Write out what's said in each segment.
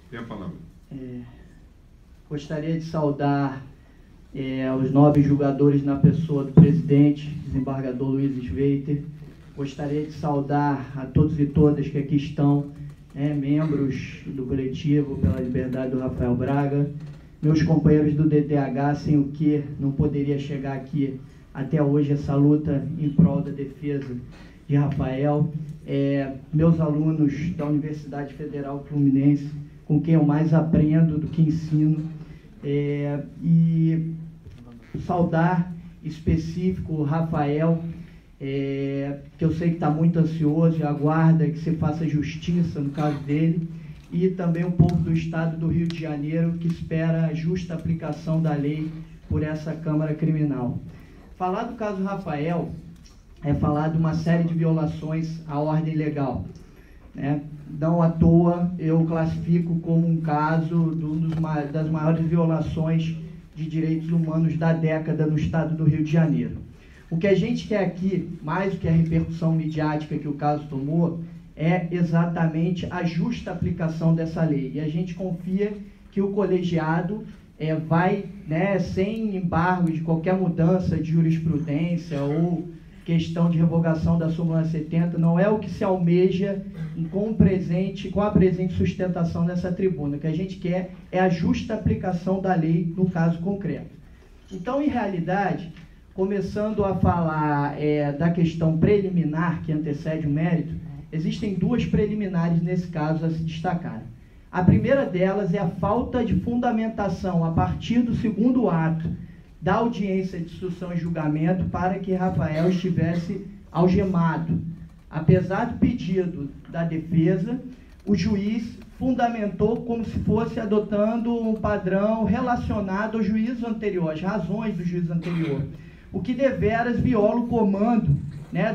Tem a palavra. Gostaria de saudar os nobres julgadores na pessoa do presidente, desembargador Luiz Sveiter. Gostaria de saudar a todos e todas que aqui estão, membros do coletivo pela liberdade do Rafael Braga, meus companheiros do DDH, sem o que não poderia chegar aqui até hoje essa luta em prol da defesa de Rafael, meus alunos da Universidade Federal Fluminense, com quem eu mais aprendo do que ensino, e saudar específico o Rafael, que eu sei que está muito ansioso e aguarda que se faça justiça no caso dele, e também o povo do estado do Rio de Janeiro, que espera a justa aplicação da lei por essa Câmara Criminal. Falar do caso Rafael é falar de uma série de violações à ordem legal, né? Não à toa eu classifico como um caso das maiores violações de direitos humanos da década no estado do Rio de Janeiro. O que a gente quer aqui, mais do que a repercussão midiática que o caso tomou, é exatamente a justa aplicação dessa lei. E a gente confia que o colegiado vai, sem embargo de qualquer mudança de jurisprudência ou questão de revogação da súmula 70, não é o que se almeja com a presente sustentação nessa tribuna. O que a gente quer é a justa aplicação da lei no caso concreto. Então, em realidade, começando a falar da questão preliminar que antecede o mérito, existem duas preliminares nesse caso a se destacar. A primeira delas é a falta de fundamentação a partir do segundo ato da audiência de instrução e julgamento para que Rafael estivesse algemado. Apesar do pedido da defesa, o juiz fundamentou como se fosse adotando um padrão relacionado ao juízo anterior, às razões do juízo anterior, o que deveras viola o comando,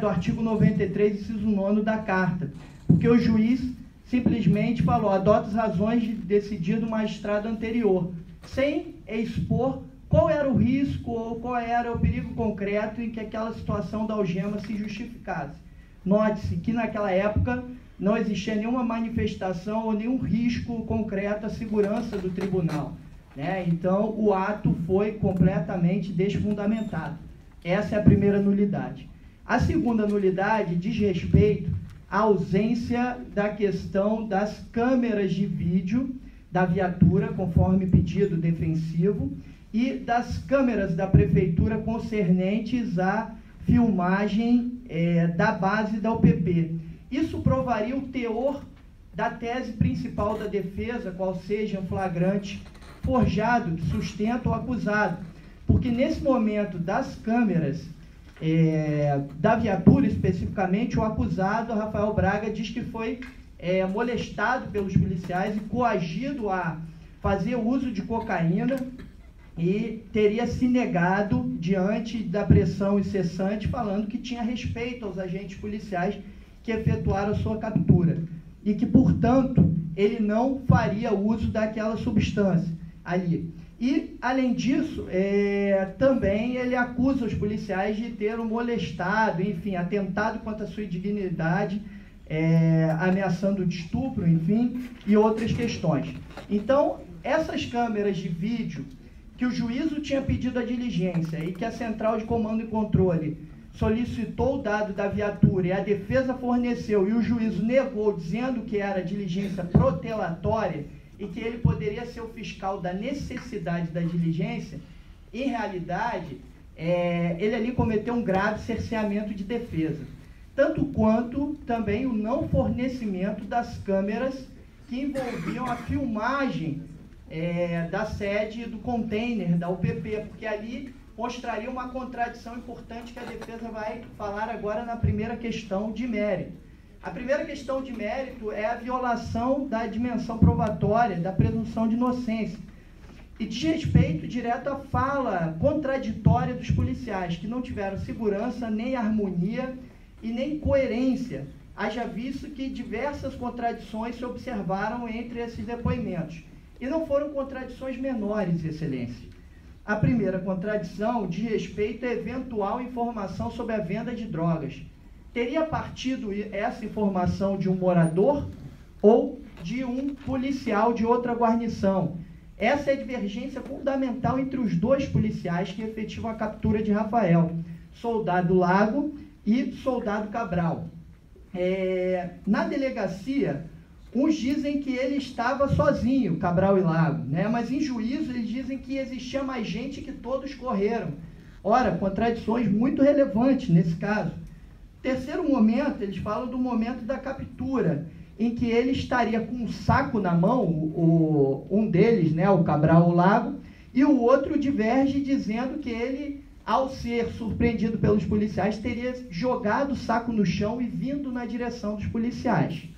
do artigo 93, inciso 9 da Carta, porque o juiz simplesmente falou, adota as razões de decidido magistrado anterior, sem expor qual era o risco ou qual era o perigo concreto em que aquela situação da algema se justificasse. Note-se que naquela época não existia nenhuma manifestação ou nenhum risco concreto à segurança do tribunal, Então, o ato foi completamente desfundamentado. Essa é a primeira nulidade. A segunda nulidade diz respeito à ausência da questão das câmeras de vídeo da viatura, conforme pedido defensivo, e das câmeras da prefeitura concernentes à filmagem da base da UPP. Isso provaria o teor da tese principal da defesa, qual seja um flagrante forjado que sustenta o acusado, porque nesse momento das câmeras da viatura, especificamente, o acusado, Rafael Braga, diz que foi molestado pelos policiais e coagido a fazer uso de cocaína e teria se negado diante da pressão incessante, falando que tinha respeito aos agentes policiais que efetuaram a sua captura e que, portanto, ele não faria uso daquela substância ali. E, além disso, também ele acusa os policiais de ter o molestado, enfim, atentado contra a sua dignidade, ameaçando de estupro, enfim, e outras questões. Então, essas câmeras de vídeo que o juízo tinha pedido a diligência e que a Central de Comando e Controle solicitou o dado da viatura e a defesa forneceu e o juízo negou, dizendo que era diligência protelatória e que ele poderia ser o fiscal da necessidade da diligência, em realidade, ele ali cometeu um grave cerceamento de defesa. Tanto quanto também o não fornecimento das câmeras que envolviam a filmagem da sede do container da UPP, porque ali mostraria uma contradição importante que a defesa vai falar agora na primeira questão de mérito. A primeira questão de mérito é a violação da dimensão probatória da presunção de inocência e diz respeito direto à fala contraditória dos policiais, que não tiveram segurança, nem harmonia e nem coerência, haja visto que diversas contradições se observaram entre esses depoimentos. E não foram contradições menores, Excelência. A primeira contradição diz respeito à eventual informação sobre a venda de drogas. Teria partido essa informação de um morador ou de um policial de outra guarnição. Essa é a divergência fundamental entre os dois policiais que efetivam a captura de Rafael, soldado Lago e soldado Cabral. Na delegacia, uns dizem que ele estava sozinho, Cabral e Lago, né? Mas em juízo eles dizem que existia mais gente e que todos correram. Ora, contradições muito relevantes nesse caso. Terceiro momento, eles falam do momento da captura, em que ele estaria com um saco na mão, um deles, né, o Cabral, o Lago, e o outro diverge dizendo que ele, ao ser surpreendido pelos policiais, teria jogado o saco no chão e vindo na direção dos policiais.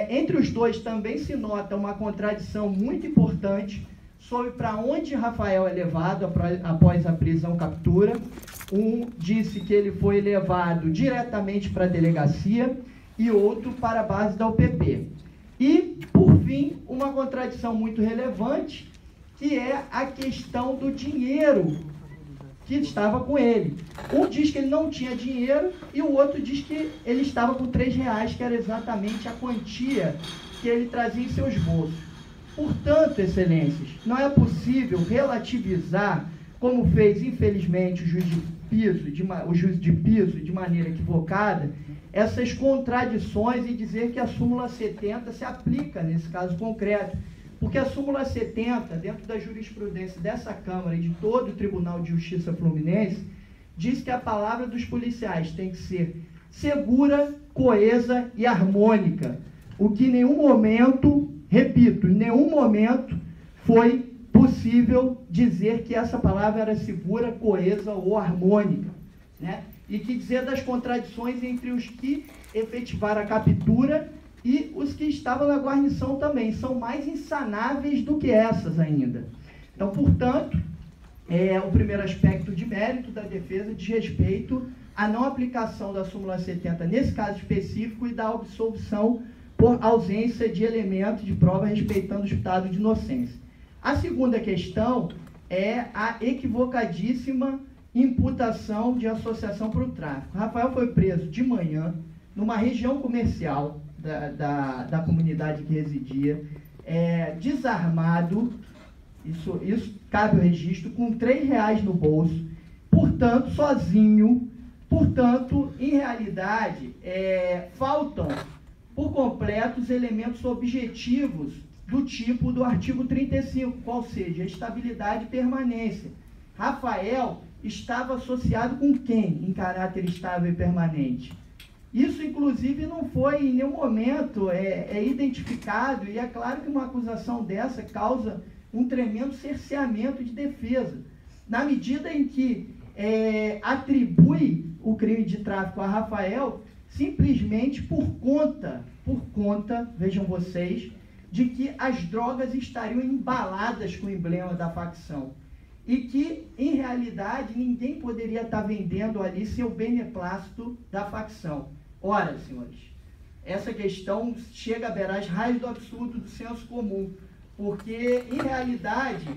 Entre os dois também se nota uma contradição muito importante sobre para onde Rafael é levado após a prisão-captura. Um disse que ele foi levado diretamente para a delegacia e outro para a base da UPP. E, por fim, uma contradição muito relevante, que é a questão do dinheiro que estava com ele. Um diz que ele não tinha dinheiro e o outro diz que ele estava com R$3, que era exatamente a quantia que ele trazia em seus bolsos. Portanto, excelências, não é possível relativizar, como fez, infelizmente, o juiz de piso, de maneira equivocada, essas contradições e dizer que a súmula 70 se aplica nesse caso concreto. Porque a súmula 70, dentro da jurisprudência dessa Câmara e de todo o Tribunal de Justiça Fluminense, diz que a palavra dos policiais tem que ser segura, coesa e harmônica. O que em nenhum momento, repito, em nenhum momento foi possível dizer que essa palavra era segura, coesa ou harmônica, né? E que dizer das contradições entre os que efetivaram a captura e os que estavam na guarnição também. São mais insanáveis do que essas ainda. Então, portanto, o primeiro aspecto de mérito da defesa diz respeito à não aplicação da súmula 70 nesse caso específico e da absolvição por ausência de elementos de prova respeitando o estado de inocência. A segunda questão é a equivocadíssima imputação de associação para o tráfico. Rafael foi preso de manhã numa região comercial da comunidade que residia, desarmado, isso cabe o registro, com R$3 no bolso, portanto, sozinho. Portanto, em realidade, faltam por completo os elementos objetivos do tipo do artigo 35, qual seja, estabilidade e permanência. Rafael estava associado com quem em caráter estável e permanente? Isso, inclusive, não foi em nenhum momento identificado, e é claro que uma acusação dessa causa um tremendo cerceamento de defesa, na medida em que atribui o crime de tráfico a Rafael simplesmente por conta, vejam vocês, de que as drogas estariam embaladas com o emblema da facção. E que, em realidade, ninguém poderia estar vendendo ali seu beneplácito da facção. Ora, senhores, essa questão chega a beirar as raiz do absurdo do senso comum, porque, em realidade,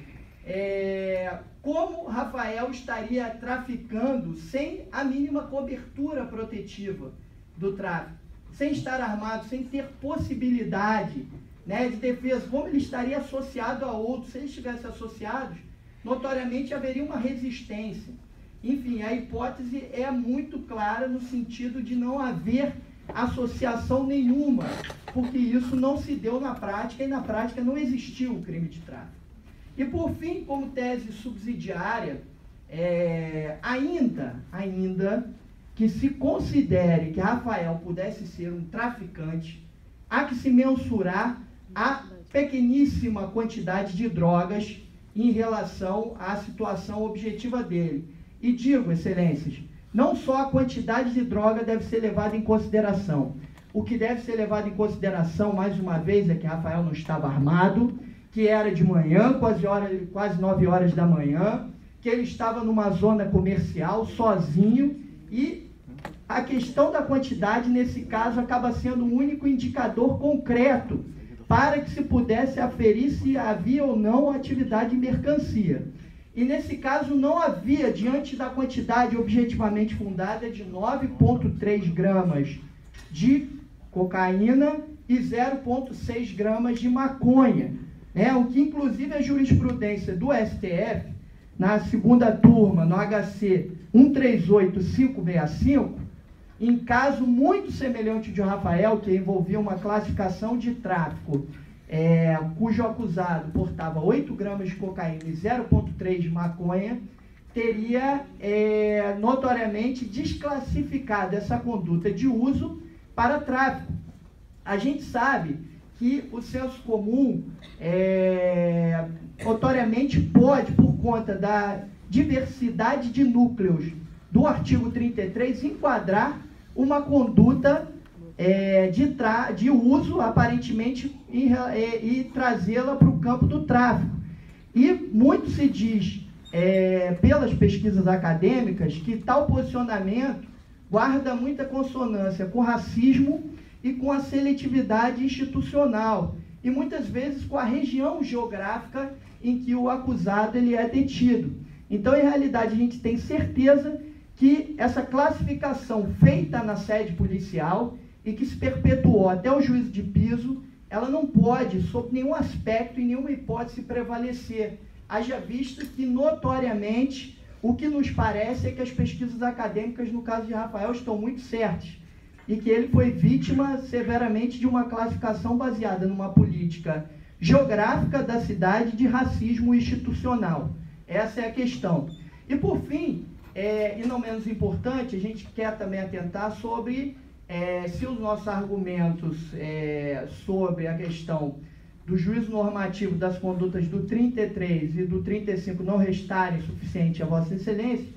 como Rafael estaria traficando sem a mínima cobertura protetiva do tráfico, sem estar armado, sem ter possibilidade, né, de defesa, como ele estaria associado a outros? Se eles estivessem associados, notoriamente haveria uma resistência. Enfim, a hipótese é muito clara no sentido de não haver associação nenhuma, porque isso não se deu na prática, e na prática não existiu o crime de tráfico. E por fim, como tese subsidiária, ainda que se considere que Rafael pudesse ser um traficante, há que se mensurar a pequeníssima quantidade de drogas em relação à situação objetiva dele. E digo, excelências, não só a quantidade de droga deve ser levada em consideração. O que deve ser levado em consideração, mais uma vez, é que Rafael não estava armado, que era de manhã, quase 9 horas da manhã, que ele estava numa zona comercial, sozinho, e a questão da quantidade, nesse caso, acaba sendo o único indicador concreto para que se pudesse aferir se havia ou não atividade de mercancia. E nesse caso não havia, diante da quantidade objetivamente fundada de 9,3 gramas de cocaína e 0,6 gramas de maconha, né? O que inclusive a jurisprudência do STF, na segunda turma, no HC 138565, em caso muito semelhante de Rafael, que envolvia uma classificação de tráfico, cujo acusado portava 8 gramas de cocaína e 0,3 de maconha, teria notoriamente desclassificado essa conduta de uso para tráfico. A gente sabe que o senso comum notoriamente pode, por conta da diversidade de núcleos do artigo 33, enquadrar uma conduta de uso, aparentemente, e trazê-la para o campo do tráfico. E muito se diz, pelas pesquisas acadêmicas, que tal posicionamento guarda muita consonância com o racismo e com a seletividade institucional, e muitas vezes com a região geográfica em que o acusado ele é detido. Então, em realidade, a gente tem certeza que essa classificação feita na sede policial e que se perpetuou até o juízo de piso, ela não pode, sob nenhum aspecto e nenhuma hipótese, prevalecer. Haja visto que, notoriamente, o que nos parece é que as pesquisas acadêmicas, no caso de Rafael, estão muito certas, e que ele foi vítima severamente de uma classificação baseada numa política geográfica da cidade de racismo institucional. Essa é a questão. E, por fim, e não menos importante, a gente quer também atentar sobre se os nossos argumentos sobre a questão do juízo normativo das condutas do 33 e do 35 não restarem suficiente a Vossa Excelência,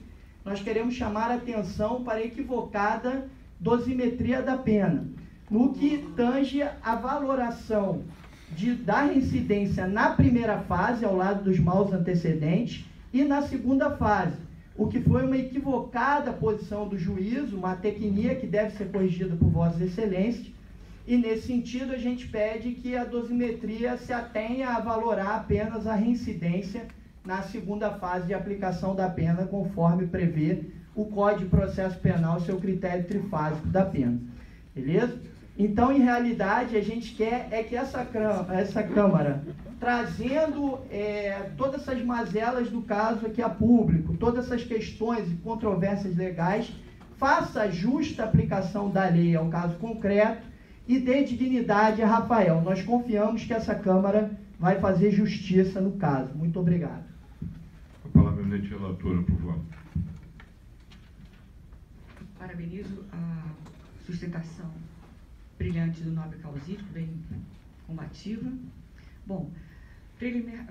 nós queremos chamar a atenção para a equivocada dosimetria da pena, no que tange a valoração da reincidência na primeira fase, ao lado dos maus antecedentes, e na segunda fase, o que foi uma equivocada posição do juízo, uma tecnia que deve ser corrigida por Vossas Excelências, e nesse sentido a gente pede que a dosimetria se atenha a valorar apenas a reincidência na segunda fase de aplicação da pena, conforme prevê o Código de Processo Penal, seu critério trifásico da pena. Beleza? Então, em realidade, a gente quer que essa Câmara, trazendo todas essas mazelas do caso aqui a público, todas essas questões e controvérsias legais, faça a justa aplicação da lei ao caso concreto e dê dignidade a Rafael. Nós confiamos que essa Câmara vai fazer justiça no caso. Muito obrigado. A palavra é da relatora, por favor. Parabenizo a sustentação brilhante do nobre causídico, bem combativa. Bom,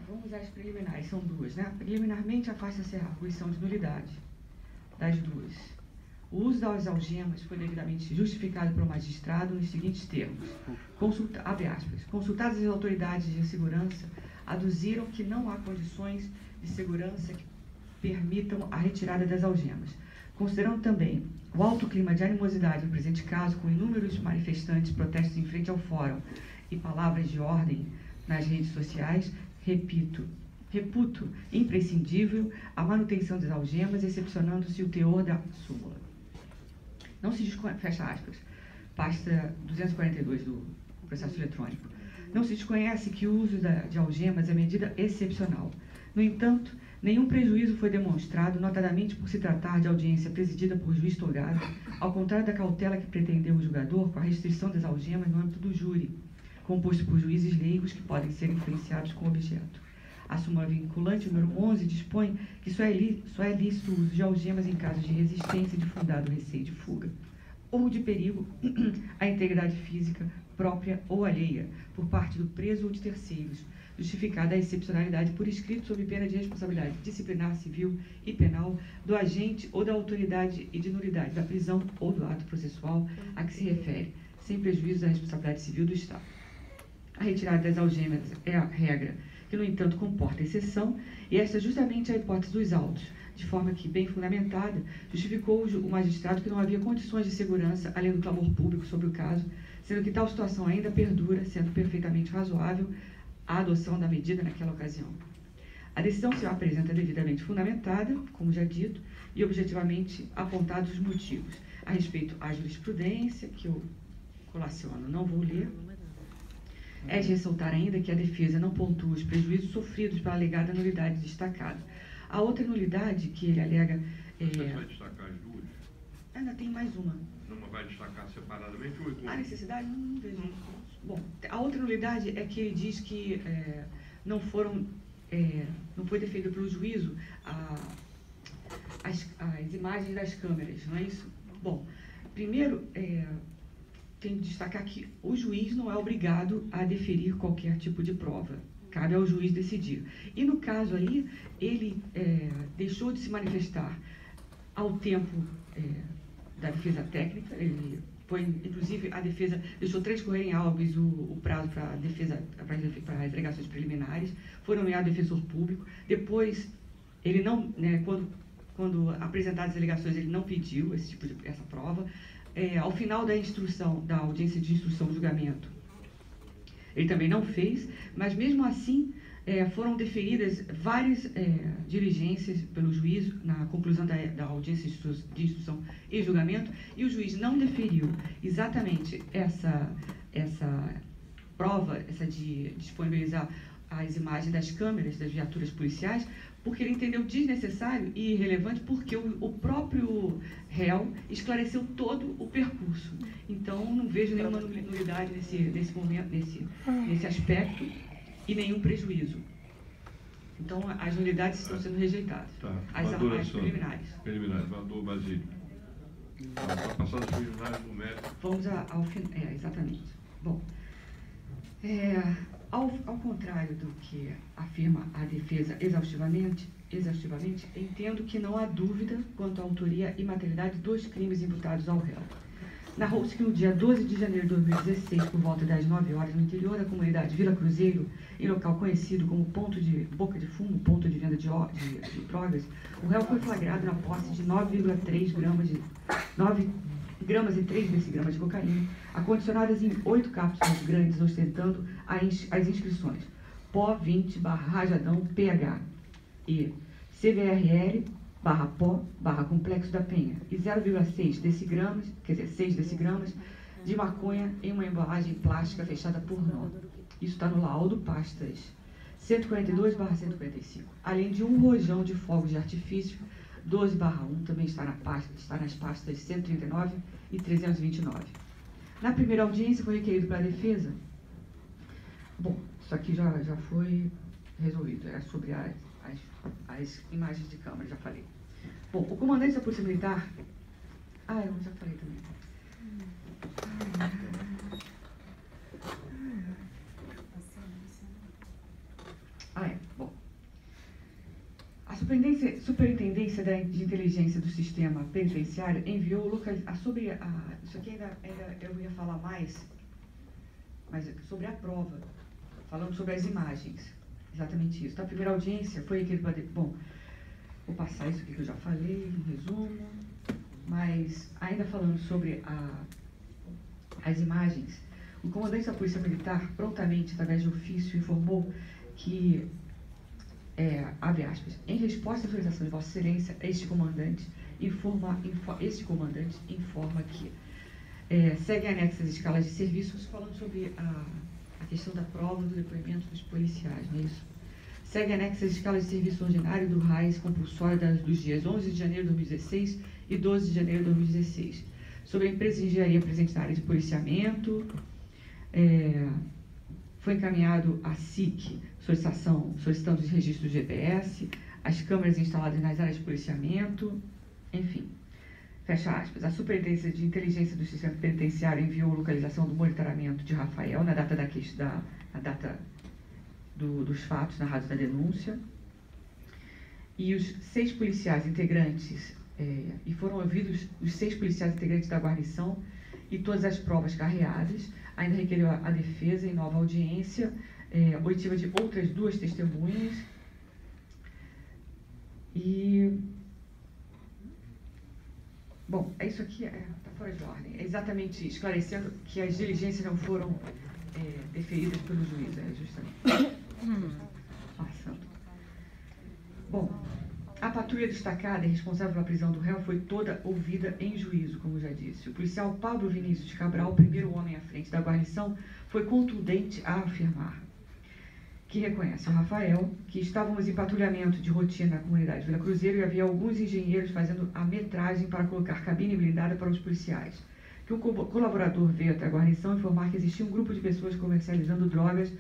vamos às preliminares, são duas, né? Preliminarmente, afasta-se a arguição de nulidade das duas. O uso das algemas foi devidamente justificado pelo magistrado nos seguintes termos. Abre aspas. Consultadas as autoridades de segurança, aduziram que não há condições de segurança que permitam a retirada das algemas. Considerando também o alto clima de animosidade no presente caso, com inúmeros manifestantes, protestos em frente ao fórum e palavras de ordem nas redes sociais, reputo imprescindível a manutenção das algemas, excepcionando-se o teor da súmula. Não se desconhece, fecha aspas, pasta 242 do processo eletrônico. Não se desconhece que o uso de algemas é medida excepcional. No entanto, nenhum prejuízo foi demonstrado, notadamente por se tratar de audiência presidida por juiz togado, ao contrário da cautela que pretendeu o julgador com a restrição das algemas no âmbito do júri, composto por juízes leigos que podem ser influenciados com o objeto. A súmula vinculante número 11 dispõe que só é lícito o uso de algemas em casos de resistência e de fundado receio de fuga, ou de perigo à integridade física própria ou alheia, por parte do preso ou de terceiros, justificada a excepcionalidade por escrito sob pena de responsabilidade disciplinar civil e penal do agente ou da autoridade e de nulidade da prisão ou do ato processual a que se refere, sem prejuízo da responsabilidade civil do Estado. A retirada das algemas é a regra, que, no entanto, comporta exceção, e esta justamente é a hipótese dos autos, de forma que, bem fundamentada, justificou o magistrado que não havia condições de segurança, além do clamor público sobre o caso, sendo que tal situação ainda perdura, sendo perfeitamente razoável a adoção da medida naquela ocasião. A decisão se apresenta devidamente fundamentada, como já dito, e objetivamente apontados os motivos. A respeito à jurisprudência, que eu colaciono, não vou ler, É de ressaltar ainda que a defesa não pontua os prejuízos sofridos pela alegada nulidade destacada. A outra nulidade que ele alega... Você vai destacar as duas? Ainda tem mais uma. Não vai destacar separadamente ou A necessidade? Não vejo. Bom, a outra nulidade é que ele diz que não foi deferido pelo juízo as imagens das câmeras, não é isso? Bom, primeiro, tem que destacar que o juiz não é obrigado a deferir qualquer tipo de prova. Cabe ao juiz decidir. E no caso aí, ele deixou de se manifestar ao tempo da defesa técnica. Ele foi, inclusive, a defesa deixou transcorrer em autos o prazo para a defesa, para as alegações preliminares. Foi nomeado defensor público. Depois, ele não, quando apresentadas as alegações, ele não pediu essa prova. Ao final da instrução, da audiência de instrução, julgamento, ele também não fez, mas mesmo assim foram deferidas várias diligências pelo juiz na conclusão da audiência de instrução e julgamento, e o juiz não deferiu exatamente essa prova, essa de disponibilizar as imagens das câmeras das viaturas policiais, porque ele entendeu desnecessário e irrelevante, porque o próprio réu esclareceu todo o percurso. Então, não vejo nenhuma nulidade nesse momento, nesse aspecto, e nenhum prejuízo. Então, as nulidades estão sendo rejeitadas. Tá. As preliminares. Preliminares. Mandou Basílio. Para passar das preliminares no mérito. Vamos ao final. Exatamente. Bom, ao contrário do que afirma a defesa exaustivamente, entendo que não há dúvida quanto à autoria e materialidade dos crimes imputados ao réu. Narrou-se que no dia 12 de janeiro de 2016, por volta das 9 horas, no interior da comunidade Vila Cruzeiro, em local conhecido como ponto de Boca de Fumo, ponto de venda de drogas, o réu foi flagrado na posse de 9,3 gramas de 9 gramas e 3 decigramas de cocaína, acondicionadas em 8 cápsulas grandes, ostentando as inscrições Pó 20/Rajadão PH e CVRL/Pó/Complexo da Penha e 0,6 decigramas, quer dizer, 6 decigramas de maconha em uma embalagem plástica fechada por nó. Isso está no laudo, pastas 142/145. Além de um rojão de fogos de artifício 12/1, também está nas pastas 139 e 329. Na primeira audiência foi requerido pela defesa. Bom, isso aqui já foi resolvido, era sobre as imagens de câmera, já falei. Bom, o comandante da Polícia Militar... eu já falei também. Bom. A Superintendência de Inteligência do Sistema Penitenciário enviou isso aqui ainda eu ia falar mais, mas sobre a prova, falando sobre as imagens. Exatamente isso. Então, a primeira audiência foi aquele... Bom, vou passar isso aqui que eu já falei, um resumo, mas ainda falando sobre as imagens, o comandante da Polícia Militar prontamente, através de ofício, informou que, abre aspas, em resposta à solicitação de Vossa Excelência, este comandante informa que segue anexas escalas de serviços, falando sobre a questão da prova do depoimento dos policiais, não é isso? Segue anexas escalas de serviço ordinário do RAIS compulsório dos dias 11 de janeiro de 2016 e 12 de janeiro de 2016. Sobre a empresa de engenharia presente na área de policiamento, foi encaminhado à SIC solicitando os registros do GPS, as câmeras instaladas nas áreas de policiamento, enfim. Fecha aspas. A Superintendência de Inteligência do Sistema Penitenciário enviou a localização do monitoramento de Rafael na data dos fatos narrados na denúncia. E os 6 policiais integrantes, e foram ouvidos os 6 policiais integrantes da guarnição e todas as provas carreadas. Ainda requeriu a defesa em nova audiência, oitiva de outras 2 testemunhas. E... Bom, isso aqui está fora de ordem. É exatamente esclarecendo que as diligências não foram deferidas pelo juiz, justamente. Passando. Bom, a patrulha patrulha destacada e responsável pela prisão do réu foi toda ouvida em juízo, como já disse. O policial Pablo Vinícius de Cabral, o primeiro homem à frente da guarnição, foi contundente a afirmar que reconhece ao Rafael que estávamos em patrulhamento de rotina na comunidade Vila Cruzeiro e havia alguns engenheiros fazendo a metragem para colocar cabine blindada para os policiais. Que um colaborador veio até a guarnição informar que existia um grupo de pessoas comercializando drogas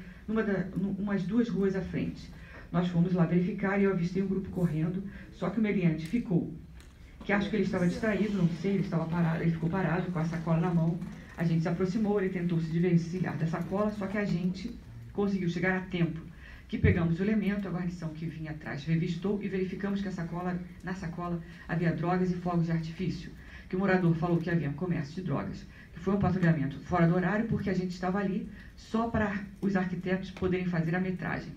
umas 2 ruas à frente. Nós fomos lá verificar e eu avistei um grupo correndo, só que o meliante ficou. Que acho que ele estava distraído, não sei, ele ficou parado com a sacola na mão. A gente se aproximou, ele tentou se desvencilhar da sacola, só que a gente conseguiu chegar a tempo. Que pegamos o elemento, a guarnição que vinha atrás revistou e verificamos que na sacola havia drogas e fogos de artifício. Que o morador falou que havia comércio de drogas. Que foi um patrulhamento fora do horário porque a gente estava ali só para os arquitetos poderem fazer a metragem.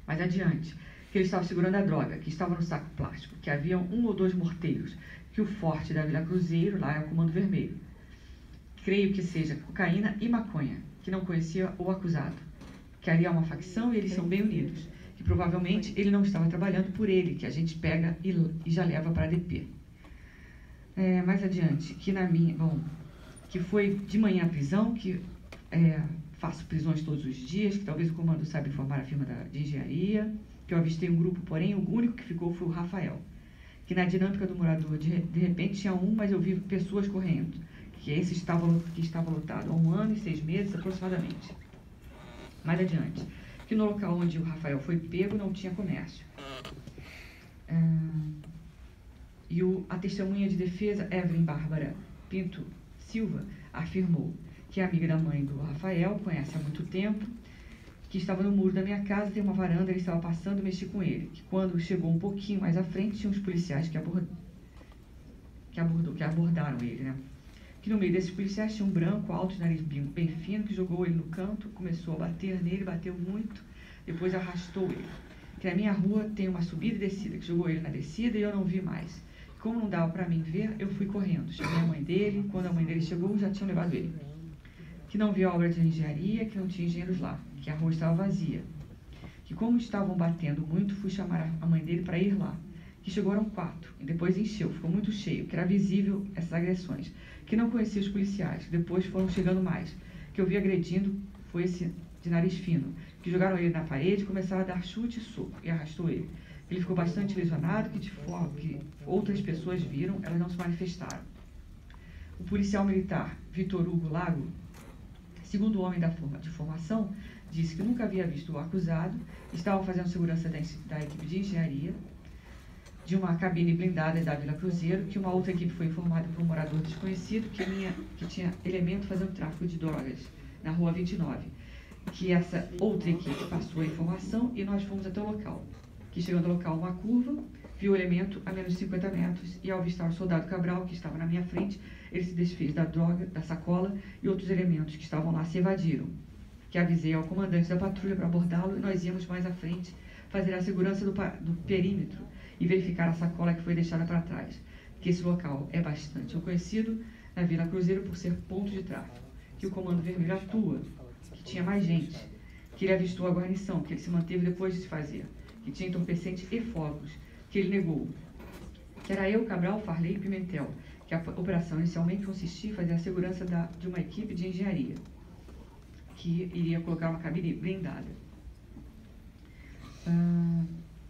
Mais adiante, que ele estava segurando a droga, que estava no saco plástico, que havia 1 ou 2 morteiros, que o forte da Vila Cruzeiro, lá é o Comando Vermelho. Creio que seja cocaína e maconha, que não conhecia o acusado, que ali há uma facção e eles são bem unidos, que provavelmente ele não estava trabalhando por ele, que a gente pega e já leva para a DP. Mais adiante, que foi de manhã a prisão, que faço prisões todos os dias, que talvez o comando saiba informar a firma de engenharia, que eu avistei um grupo, porém o único que ficou foi o Rafael. Que na dinâmica do morador, de repente tinha mas eu vi pessoas correndo, que estava lotado há 1 ano e 6 meses aproximadamente. Mais adiante, que no local onde o Rafael foi pego não tinha comércio. E a testemunha de defesa, Evelyn Bárbara Pinto Silva, afirmou que é amiga da mãe do Rafael, conhece há muito tempo, que estava no muro da minha casa, tem uma varanda, ele estava passando, mexi com ele. Que quando chegou um pouquinho mais à frente, tinha uns policiais que abordaram ele, né? Que no meio desses policiais tinha um branco, alto, de nariz bem fino, que jogou ele no canto, começou a bater nele, bateu muito, depois arrastou ele. Que na minha rua tem uma subida e descida, que jogou ele na descida e eu não vi mais. Como não dava para mim ver, eu fui correndo. Chamei a mãe dele, quando a mãe dele chegou, já tinham levado ele. Que não via obra de engenharia, que não tinha engenheiros lá, que a rua estava vazia. Que como estavam batendo muito, fui chamar a mãe dele para ir lá. Que chegaram 4, e depois encheu, ficou muito cheio, que era visível essas agressões. Que não conhecia os policiais, que depois foram chegando mais. Que eu vi agredindo, foi esse de nariz fino. Que jogaram ele na parede e começaram a dar chute e soco, e arrastou ele. Ele ficou bastante lesionado, que de forma que outras pessoas viram, elas não se manifestaram. O policial militar, Vitor Hugo Lago, segundo o homem de formação, disse que nunca havia visto o acusado, estavam fazendo segurança da equipe de engenharia, de uma cabine blindada da Vila Cruzeiro, que uma outra equipe foi informada por um morador desconhecido que tinha elemento fazendo tráfico de drogas na rua 29, que essa outra equipe passou a informação e nós fomos até o local. Que chegando ao local, uma curva, viu o elemento a menos de 50 metros e ao avistar o soldado Cabral, que estava na minha frente, ele se desfez da droga, da sacola e outros elementos que estavam lá se evadiram. Que avisei ao comandante da patrulha para abordá-lo e nós íamos mais à frente fazer a segurança do perímetro e verificar a sacola que foi deixada para trás. Que esse local é bastante conhecido na Vila Cruzeiro por ser ponto de tráfico. Que o Comando Vermelho atua, que tinha mais gente, que ele avistou a guarnição, que ele se manteve depois de se fazer, que tinha entorpecentes e fogos, que ele negou. Que era eu, Cabral, Farley e Pimentel, que a operação inicialmente consistia em fazer a segurança de uma equipe de engenharia, que iria colocar uma cabine blindada.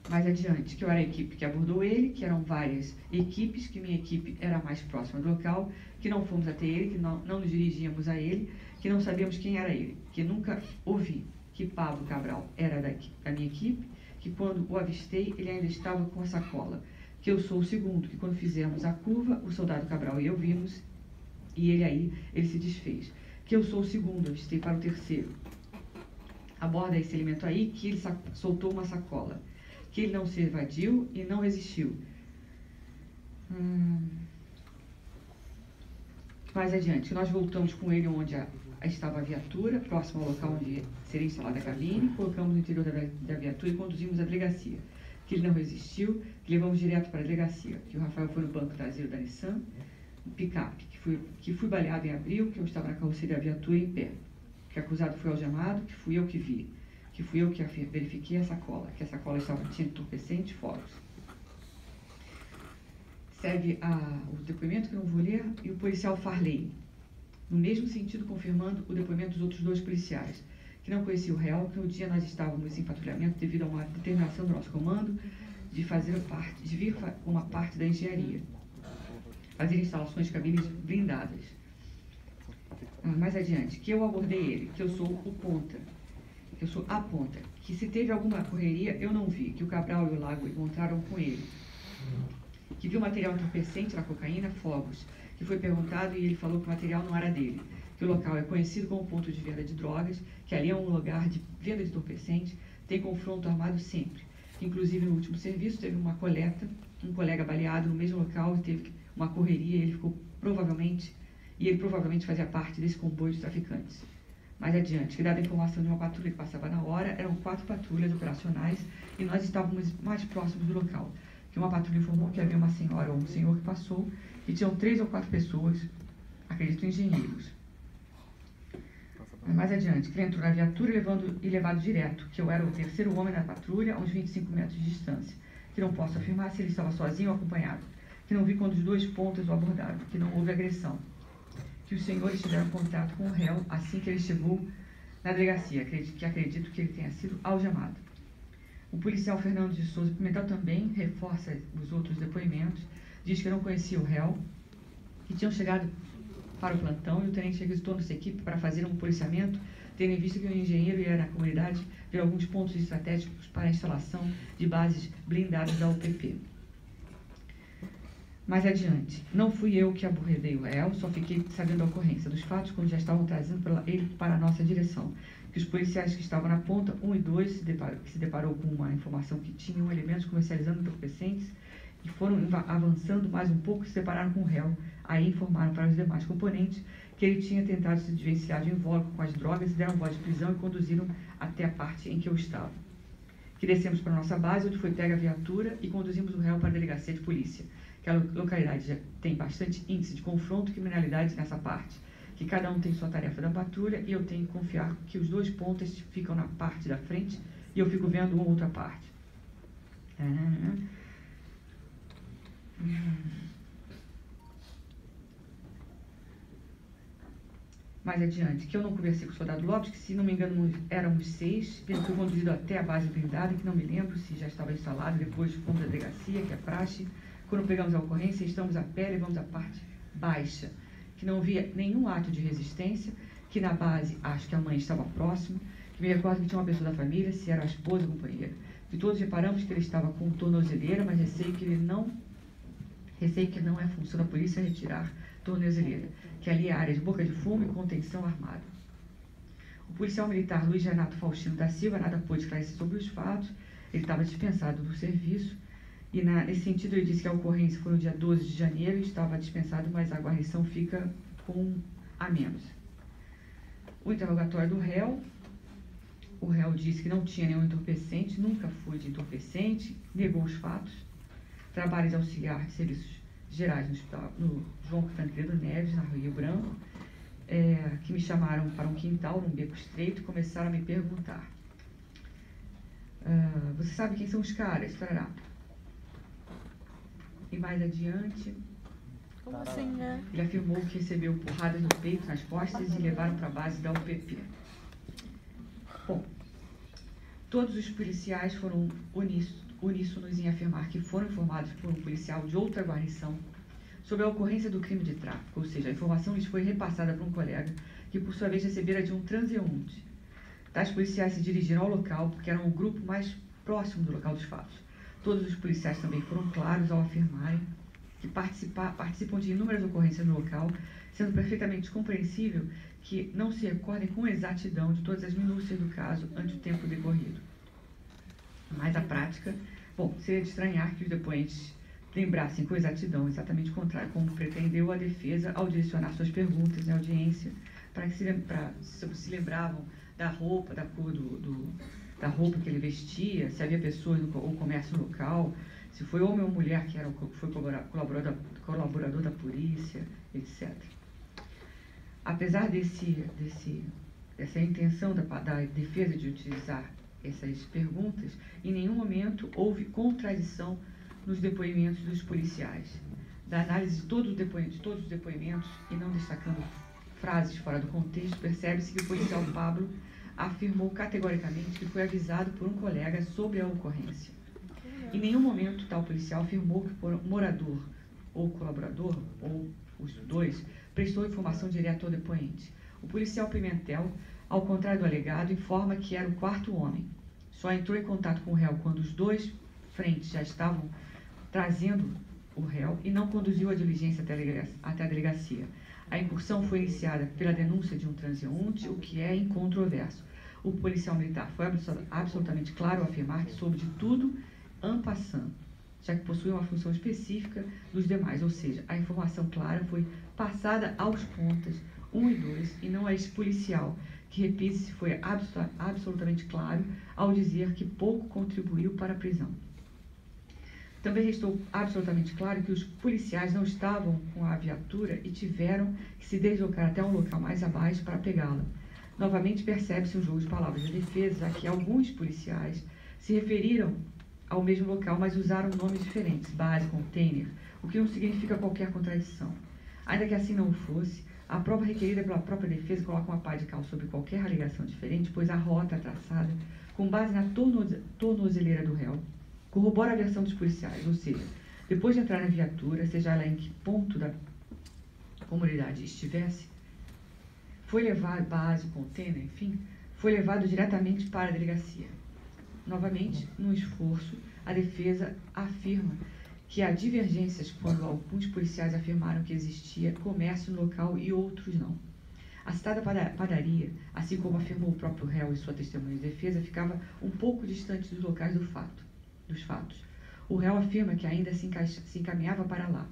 Mais adiante, que eu era a equipe que abordou ele, que eram várias equipes, que minha equipe era a mais próxima do local, que não fomos até ele, que não nos dirigíamos a ele, que não sabíamos quem era ele, que nunca ouvi que Pablo Cabral era da minha equipe, que quando o avistei, ele ainda estava com a sacola, que eu sou o segundo, que quando fizemos a curva, o soldado Cabral e eu vimos, e ele se desfez, que eu sou o segundo, avistei para o terceiro. Aborda esse elemento aí, que ele soltou uma sacola, que ele não se evadiu e não resistiu. Mais adiante, nós voltamos com ele onde estava a viatura, próximo ao local onde seria instalada a cabine, colocamos no interior da viatura e conduzimos à delegacia. Que ele não resistiu, que levamos direto para a delegacia. Que o Rafael foi no banco traseiro da Nissan, um picape, que fui baleado em abril, que eu estava na carroceria da viatura em pé. Que o acusado foi algemado, que fui eu que vi. Que fui eu que verifiquei a sacola, que a sacola tinha entorpecente e fogos. Segue o depoimento, que eu não vou ler, e o policial Farley, no mesmo sentido, confirmando o depoimento dos outros 2 policiais, que não conhecia o réu, que no dia nós estávamos em patrulhamento devido a uma determinação do nosso comando de vir uma parte da engenharia, fazer instalações de cabines blindadas. Mais adiante, que eu abordei ele, que eu sou a ponta, que se teve alguma correria eu não vi, que o Cabral e o Lago encontraram com ele, que viu material entorpecente na cocaína, fogos, que foi perguntado e ele falou que o material não era dele, que o local é conhecido como ponto de venda de drogas, que ali é um lugar de venda de entorpecente, tem confronto armado sempre, que inclusive no último serviço teve uma coleta, um colega baleado no mesmo local, teve uma correria e ele provavelmente fazia parte desse comboio de traficantes. Mais adiante, que dada a informação de uma patrulha que passava na hora, eram 4 patrulhas operacionais e nós estávamos mais próximos do local, que uma patrulha informou que havia uma senhora ou um senhor que passou e tinham 3 ou 4 pessoas, acredito engenheiros. Mais adiante, que ele entrou na viatura e levado direto, que eu era o 3º homem na patrulha, a uns 25 metros de distância, que não posso afirmar se ele estava sozinho ou acompanhado, que não vi quando os 2 pontas o abordaram, que não houve agressão, que os senhores tiveram contato com o réu assim que ele chegou na delegacia, que acredito que ele tenha sido algemado. O policial Fernando de Souza Pimentel também reforça os outros depoimentos, diz que não conhecia o réu, que tinham chegado para o plantão e o tenente requisitou nossa equipe para fazer um policiamento, tendo em vista que o engenheiro ia na comunidade ver alguns pontos estratégicos para a instalação de bases blindadas da UPP. Mais adiante, não fui eu que abordei o réu, só fiquei sabendo a ocorrência dos fatos quando já estavam trazendo ele para a nossa direção, que os policiais que estavam na ponta 1 e 2 se deparou com uma informação que tinham elementos comercializando entorpecentes e foram avançando mais um pouco e se depararam com o réu. Aí informaram para os demais componentes que ele tinha tentado se desvencilhar de invólucro com as drogas e deram voz de prisão e conduziram até a parte em que eu estava. Que descemos para a nossa base, onde foi pega a viatura e conduzimos o réu para a delegacia de polícia, que a localidade já tem bastante índice de confronto e criminalidade nessa parte, que cada um tem sua tarefa da patrulha e eu tenho que confiar que os 2 pontas ficam na parte da frente e eu fico vendo uma outra parte. Mais adiante, que eu não conversei com o soldado Lopes, que se não me engano éramos 6, ele foi conduzido até a base blindada, que não me lembro se já estava instalado, depois fomos à delegacia, que é praxe. Quando pegamos a ocorrência, estamos a pé, levamos a parte baixa, que não via nenhum ato de resistência, que na base, acho que a mãe estava próxima, que me recordo que tinha uma pessoa da família, se era a esposa ou a companheira, que todos reparamos que ele estava com tornozeleira, mas receio que não é função da polícia retirar tornozeleira, que ali é a área de boca de fumo e contenção armada. O policial militar Luiz Renato Faustino da Silva nada pôde esclarecer sobre os fatos, ele estava dispensado do serviço, e nesse sentido ele disse que a ocorrência foi no dia 12 de janeiro e estava dispensado, mas a guarnição fica com a menos. O interrogatório do réu, o réu disse que não tinha nenhum entorpecente, nunca foi de entorpecente, negou os fatos, trabalhos auxiliar de serviços gerais no João Tancredo Neves, na Rio Branco, que me chamaram para um quintal, num beco estreito, e começaram a me perguntar. Você sabe quem são os caras? Tarará. E mais adiante, Como assim, né? ele afirmou que recebeu porradas no peito, nas costas e levaram para a base da UPP. Bom, todos os policiais foram uníssonos em afirmar que foram informados por um policial de outra guarnição sobre a ocorrência do crime de tráfico, ou seja, a informação lhes foi repassada por um colega que, por sua vez, recebera de um transeunte. Tais policiais se dirigiram ao local porque eram o grupo mais próximo do local dos fatos. Todos os policiais também foram claros ao afirmarem que participam de inúmeras ocorrências no local, sendo perfeitamente compreensível que não se recordem com exatidão de todas as minúcias do caso ante o tempo decorrido. Mas a prática, seria de estranhar que os depoentes lembrassem com exatidão, exatamente o contrário, como pretendeu a defesa ao direcionar suas perguntas na audiência, para que se lembravam da roupa, da cor da roupa que ele vestia, se havia pessoas ou comércio local, se foi homem ou mulher que foi colaborador da polícia, etc. Apesar dessa intenção da defesa de utilizar essas perguntas, em nenhum momento houve contradição nos depoimentos dos policiais. Da análise de todos os depoimentos e não destacando frases fora do contexto, percebe-se que o policial Pablo afirmou categoricamente que foi avisado por um colega sobre a ocorrência. Em nenhum momento tal policial afirmou que o morador ou colaborador, ou os dois, prestou informação direta ao depoente. O policial Pimentel, ao contrário do alegado, informa que era o quarto homem. Só entrou em contato com o réu quando os dois frentes já estavam trazendo o réu e não conduziu a diligência até a delegacia. A incursão foi iniciada pela denúncia de um transeunte, o que é incontroverso. O policial militar foi absolutamente claro ao afirmar que soube de tudo en passant, já que possui uma função específica dos demais, ou seja, a informação clara foi passada aos pontas 1 e 2 e não a esse policial, que, repite-se, foi absolutamente claro ao dizer que pouco contribuiu para a prisão. Também restou absolutamente claro que os policiais não estavam com a viatura e tiveram que se deslocar até um local mais abaixo para pegá-la. Novamente percebe-se um jogo de palavras da defesa, já que alguns policiais se referiram ao mesmo local, mas usaram nomes diferentes, base, container, o que não significa qualquer contradição. Ainda que assim não fosse, a prova requerida pela própria defesa coloca uma pá de cal sobre qualquer alegação diferente, pois a rota traçada, com base na tornozeleira do réu, corrobora a versão dos policiais, ou seja, depois de entrar na viatura, seja ela em que ponto da comunidade estivesse, foi levado, base, container, enfim, foi levado diretamente para a delegacia. Novamente, num esforço, a defesa afirma que há divergências quando alguns policiais afirmaram que existia comércio no local e outros não. A citada padaria, assim como afirmou o próprio réu e sua testemunha de defesa, ficava um pouco distante dos locais dos fatos. O réu afirma que ainda se encaminhava para lá.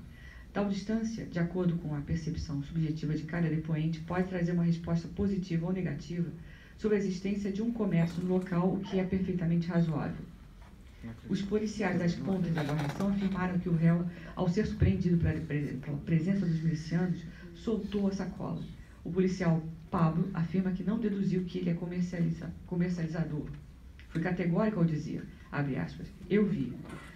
Tal distância, de acordo com a percepção subjetiva de cada depoente, pode trazer uma resposta positiva ou negativa sobre a existência de um comércio no local, o que é perfeitamente razoável. Os policiais das pontas da guarnição afirmaram que o réu, ao ser surpreendido pela presença dos milicianos, soltou a sacola. O policial Pablo afirma que não deduziu que ele é comercializador. Foi categórico ao dizer, abre aspas, eu vi.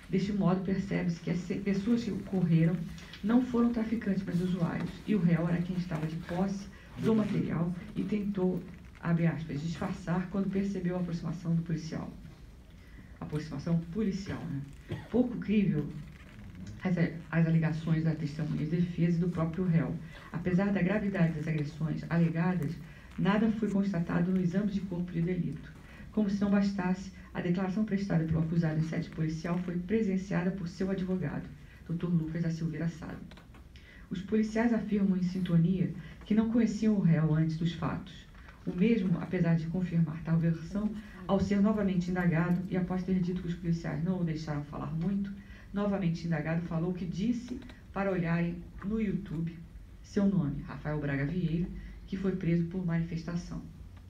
Deste modo, percebe-se que as pessoas que ocorreram não foram traficantes, mas usuários, e o réu era quem estava de posse do material e tentou, abre aspas, disfarçar quando percebeu a aproximação do policial. Aproximação policial, né? Pouco crível as alegações da testemunha de defesa e do próprio réu. Apesar da gravidade das agressões alegadas, nada foi constatado no exame de corpo de delito. Como se não bastasse, a declaração prestada pelo acusado em sede policial foi presenciada por seu advogado, Dr. Lucas da Silveira Sá. Os policiais afirmam em sintonia que não conheciam o réu antes dos fatos. O mesmo, apesar de confirmar tal versão, ao ser novamente indagado e após ter dito que os policiais não o deixaram falar muito, novamente indagado falou que disse para olharem no YouTube seu nome, Rafael Braga Vieira, que foi preso por manifestação.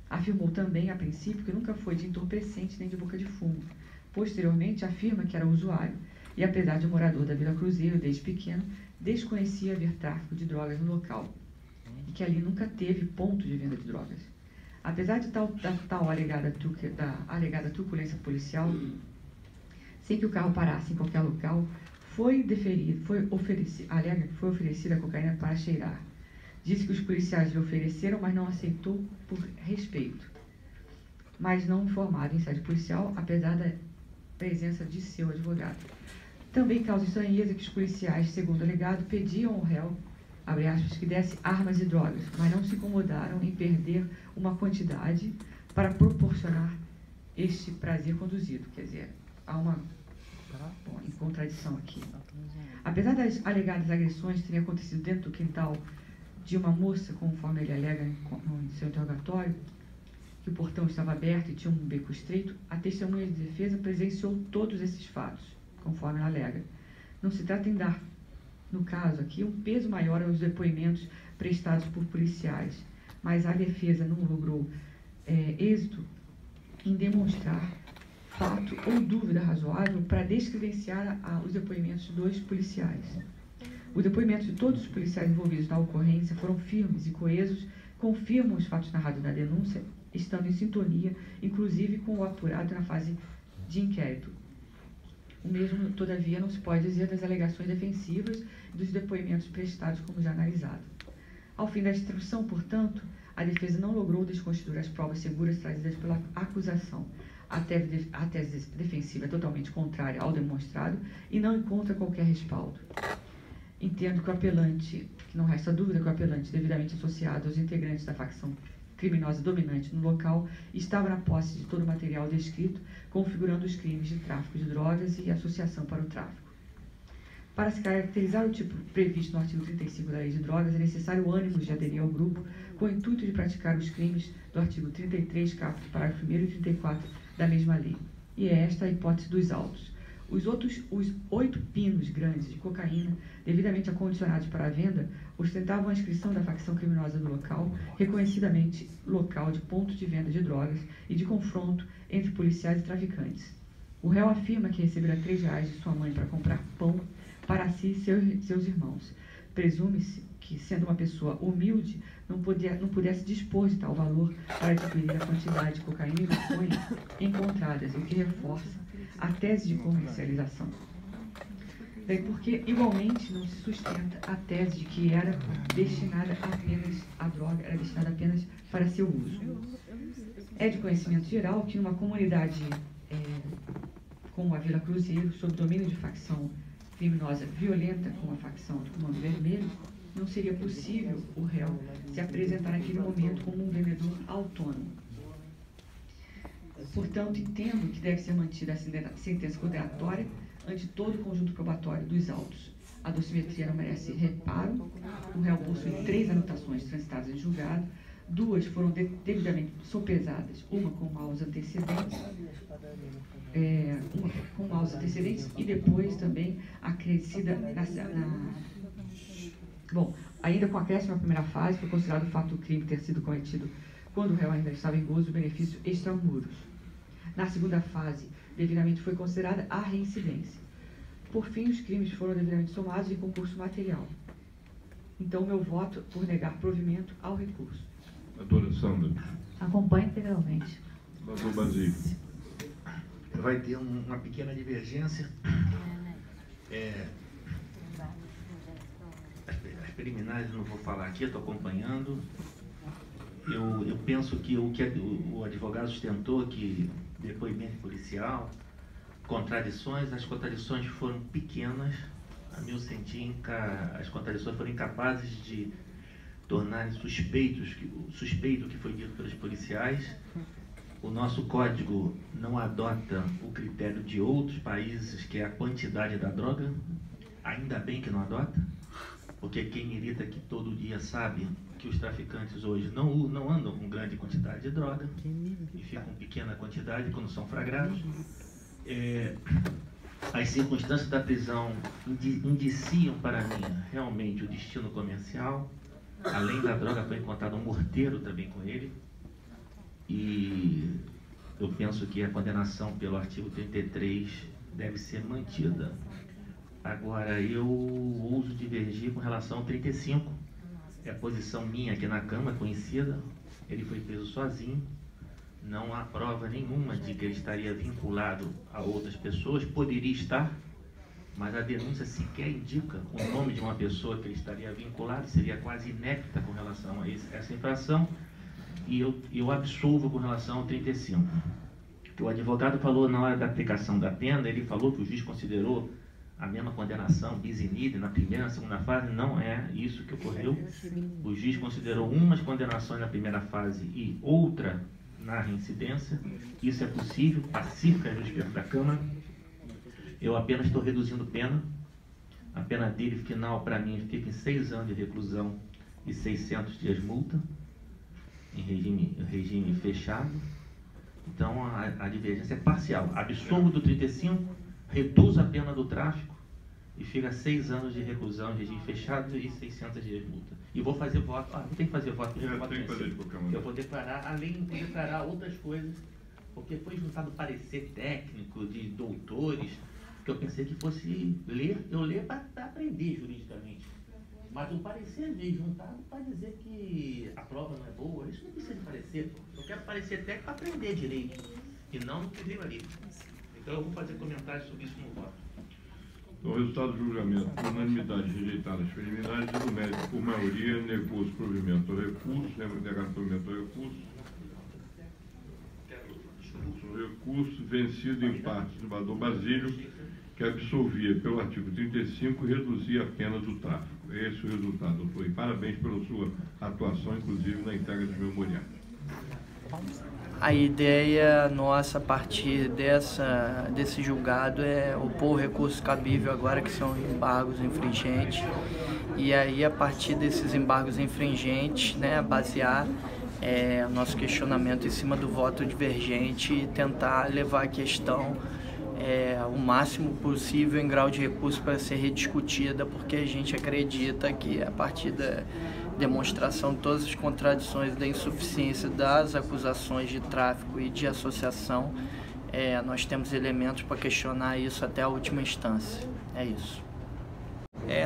Afirmou também, a princípio, que nunca foi de entorpecente nem de boca de fumo. Posteriormente, afirma que era usuário e, apesar de morador da Vila Cruzeiro desde pequeno, desconhecia haver tráfico de drogas no local e que ali nunca teve ponto de venda de drogas. Apesar de tal alegada truculência policial, sem que o carro parasse em qualquer local, foi oferecida a cocaína para cheirar. Disse que os policiais lhe ofereceram, mas não aceitou por respeito, mas não informado em sede policial, apesar da presença de seu advogado. Também causa estranheza que os policiais, segundo o alegado, pediam ao réu, abre aspas, que desse armas e drogas, mas não se incomodaram em perder uma quantidade para proporcionar este prazer conduzido. Quer dizer, há uma contradição aqui. Apesar das alegadas agressões terem acontecido dentro do quintal de uma moça, conforme ele alega em seu interrogatório, que o portão estava aberto e tinha um beco estreito, a testemunha de defesa presenciou todos esses fatos, conforme ela alega. Não se trata em dar, no caso aqui, um peso maior aos depoimentos prestados por policiais, mas a defesa não logrou êxito em demonstrar fato ou dúvida razoável para descredenciar os depoimentos dos policiais. Os depoimentos de todos os policiais envolvidos na ocorrência foram firmes e coesos, confirmam os fatos narrados na denúncia, estando em sintonia, inclusive com o apurado na fase de inquérito. O mesmo, todavia, não se pode dizer das alegações defensivas e dos depoimentos prestados, como já analisado. Ao fim da instrução, portanto, a defesa não logrou desconstituir as provas seguras trazidas pela acusação. A tese defensiva é totalmente contrária ao demonstrado e não encontra qualquer respaldo. Entendo que o apelante, que não resta dúvida que o apelante, devidamente associado aos integrantes da facção criminosa dominante no local, estava na posse de todo o material descrito, configurando os crimes de tráfico de drogas e associação para o tráfico. Para se caracterizar o tipo previsto no artigo 35 da Lei de Drogas, é necessário o ânimo de aderir ao grupo com o intuito de praticar os crimes do artigo 33, caput, parágrafo 1º e 34 da mesma lei. E é esta a hipótese dos autos. Os 8 pinos grandes de cocaína, devidamente acondicionados para a venda, ostentavam a inscrição da facção criminosa do local, reconhecidamente local de ponto de venda de drogas e de confronto entre policiais e traficantes. O réu afirma que recebera R$3 de sua mãe para comprar pão para si e seus irmãos. Presume-se que, sendo uma pessoa humilde, não pudesse dispor de tal valor para adquirir a quantidade de cocaína e maconha encontradas, o que reforça a tese de comercialização. Daí porque, igualmente, não se sustenta a tese de que era destinada apenas, a droga era destinada apenas para seu uso. É de conhecimento geral que numa comunidade como a Vila Cruzeiro, sob domínio de facção criminosa violenta como a facção do Comando Vermelho, não seria possível o réu se apresentar naquele momento como um vendedor autônomo. Portanto, entendo que deve ser mantida a sentença condenatória ante todo o conjunto probatório dos autos. A dosimetria não merece reparo. O réu possui 3 anotações transitadas em julgado, 2 foram devidamente sopesadas, uma com maus antecedentes, e depois também acrescida Bom, ainda com acréscimo na primeira fase, foi considerado o fato do crime ter sido cometido quando o réu ainda estava em gozo do benefício extramuros. Na segunda fase, devidamente foi considerada a reincidência. Por fim, os crimes foram devidamente somados em concurso material. Então, meu voto por negar provimento ao recurso. Doutora Sandra. Acompanho integralmente. Doutor Basílio. Vai ter uma pequena divergência. As preliminares eu não vou falar aqui, estou acompanhando. Eu penso que o advogado sustentou que depoimento policial, as contradições foram pequenas. A meu sentir, as contradições foram incapazes de tornar suspeito o que foi dito pelos policiais. O nosso código não adota o critério de outros países, que é a quantidade da droga. Ainda bem que não adota, porque quem milita aqui todo dia sabe que os traficantes hoje não andam com grande quantidade de droga e ficam com pequena quantidade quando são flagrados. As circunstâncias da prisão indiciam para mim realmente o destino comercial. Além da droga, foi encontrado um morteiro também com ele. E eu penso que a condenação pelo artigo 33 deve ser mantida. Agora, eu ouso divergir com relação ao 35. É a posição minha aqui na Câmara, conhecida. Ele foi preso sozinho. Não há prova nenhuma de que ele estaria vinculado a outras pessoas. Poderia estar, mas a denúncia sequer indica o nome de uma pessoa que ele estaria vinculado. Seria quase inepta com relação a essa infração. E eu absolvo com relação ao 35. O advogado falou na hora da aplicação da pena, ele falou que o juiz considerou a mesma condenação bis in idem na primeira e na segunda fase. Não é isso que ocorreu. O juiz considerou umas condenações na primeira fase e outra na reincidência. Isso é possível, pacífica no respeito da Câmara. Eu apenas estou reduzindo pena. A pena dele final, para mim, fica em 6 anos de reclusão e 600 dias multa, em regime fechado. Então a divergência é parcial. Absolvo do 35, reduz a pena do tráfico e fica 6 anos de reclusão em regime fechado e 600 dias de multa. E vou fazer voto. Não tem que fazer voto, porque eu vou declarar, além de declarar outras coisas, porque foi juntado parecer técnico de doutores, que eu pensei que fosse ler, eu ler para aprender juridicamente. Mas o parecer veio juntado para dizer que a prova não é boa. Isso não precisa de parecer. Eu quero parecer técnico para aprender direito. E não no que veio ali. Então eu vou fazer comentários sobre isso no voto. Então, o resultado do julgamento, por unanimidade, rejeitadas as preliminares e do mérito, por maioria, negou-se provimento ao recurso, negado provimento ao recurso. O recurso vencido em parte do desembargador Basílio, que absolvia pelo artigo 35 e reduzia a pena do tráfico. Esse é o resultado, doutor. E parabéns pela sua atuação, inclusive, na entrega dos memoriais. A ideia nossa, a partir desse julgado, é opor o recurso cabível agora, que são embargos infringentes. E aí, a partir desses embargos infringentes, né, basear o nosso questionamento em cima do voto divergente e tentar levar a questão o máximo possível em grau de recurso para ser rediscutida, porque a gente acredita que a partir da demonstração de todas as contradições da insuficiência das acusações de tráfico e de associação, nós temos elementos para questionar isso até a última instância. É isso.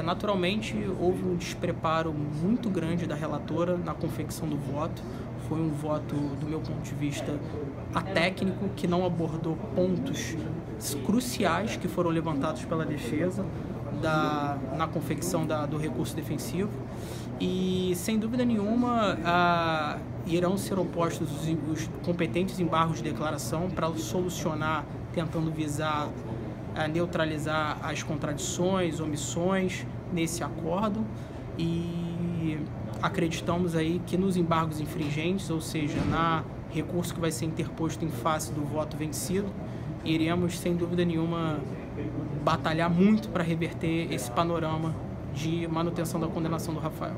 Naturalmente, houve um despreparo muito grande da relatora na confecção do voto. Foi um voto, do meu ponto de vista, atécnico, que não abordou pontos cruciais que foram levantados pela defesa na confecção do recurso defensivo. E, sem dúvida nenhuma, irão ser opostos os competentes embargos de declaração para solucionar, tentando visar neutralizar as contradições, omissões nesse acordo, e acreditamos aí que nos embargos infringentes, ou seja, na recurso que vai ser interposto em face do voto vencido, iremos, sem dúvida nenhuma, batalhar muito para reverter esse panorama de manutenção da condenação do Rafael.